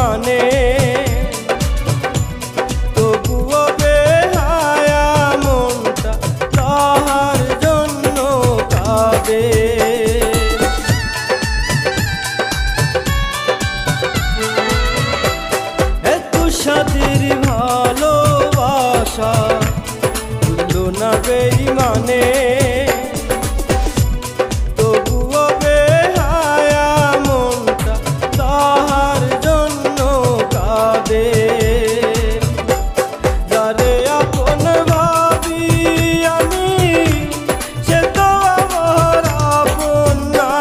বেইমানে তবুও বেহায়া মনটা তাহার জন্য কাঁদে। এত সাদের ভালোবাসা ভুলো না বেইমানে তবুও বেহায়া মনটা তাহার জন্য কাঁদে। যারে আপন ভাবি আমি সে তো আমার আপন না,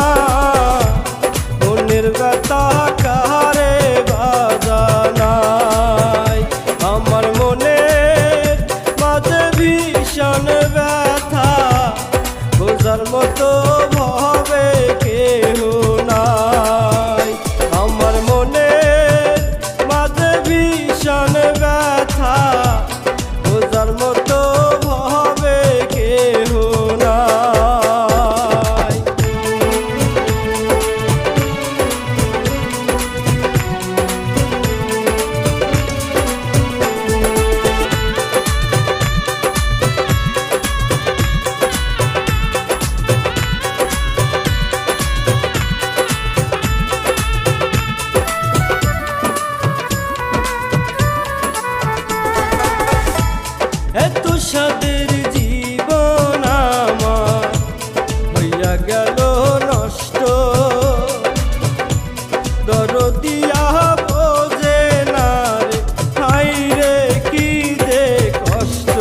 মনের ব্যথা কারে বাজানাই। আমার মনে মাঝে ভীষণ ব্যথা বোঝার মতো ভাবে কেহ নাই। আমার মনে মাঝে ভীষণ ব্যথা বোঝার মতো ভাবে কেহ নাই। এত সাদের জীবন আমার হইয়া গেল নষ্ট, দরদিয়া বোঝে না রে হাই রে কি যে কষ্ট।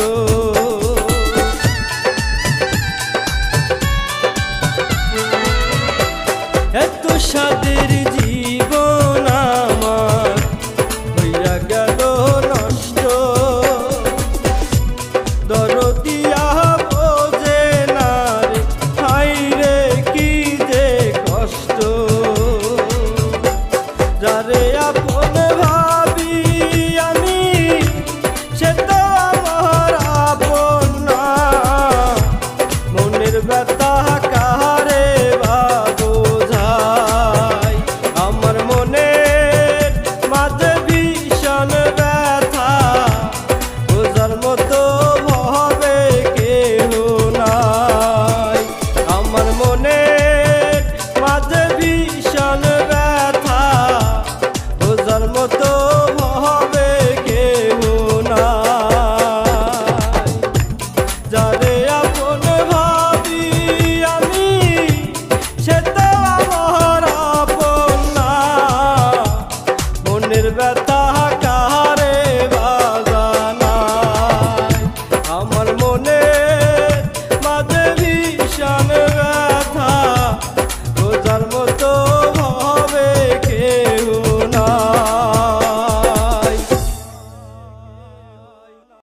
এত সাদের জীবন আমার হইয়া গেল নষ্ট, দরদিয়া বোঝে না রে হাই রে কি যে কষ্ট। যারে আপন ভাবি আমি সে তো আমার আপন না, মনের ব্যথা কারে বা বোঝাই। আমার মনে মাঝে ভীষণ ব্যথা বোঝার মতো ভাবে কেহ নাই। আমার মনে মাঝে ভীষণ ব্যথা বোঝার মতো ভাবে কেহ নাই। যারে আপন ভাবি আমি সে তো আমার আপন না, মনের ব্যথা কারে